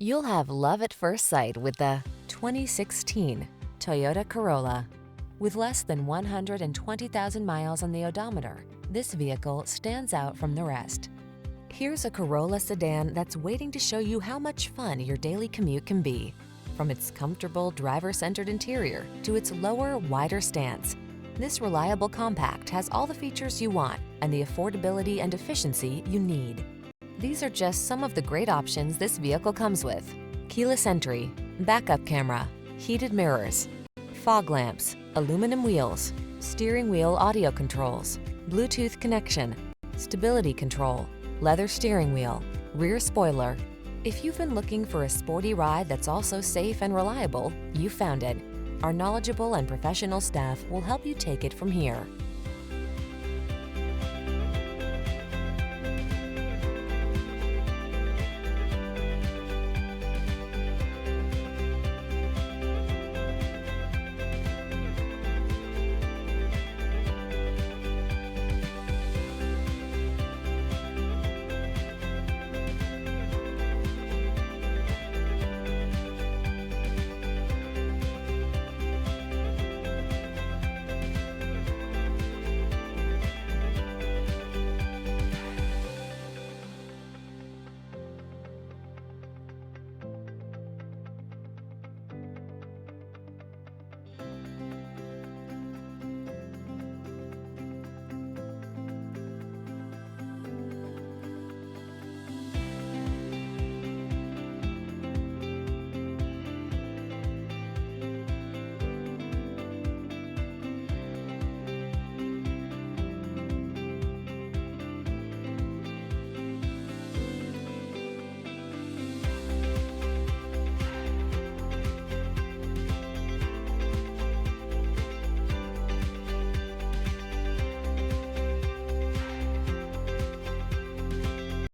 You'll have love at first sight with the 2016 Toyota Corolla. With less than 120,000 miles on the odometer, this vehicle stands out from the rest. Here's a Corolla sedan that's waiting to show you how much fun your daily commute can be. From its comfortable driver-centered interior to its lower, wider stance, this reliable compact has all the features you want and the affordability and efficiency you need. These are just some of the great options this vehicle comes with: keyless entry, backup camera, heated mirrors, fog lamps, aluminum wheels, steering wheel audio controls, Bluetooth connection, stability control, leather steering wheel, rear spoiler. If you've been looking for a sporty ride that's also safe and reliable, you found it. Our knowledgeable and professional staff will help you take it from here.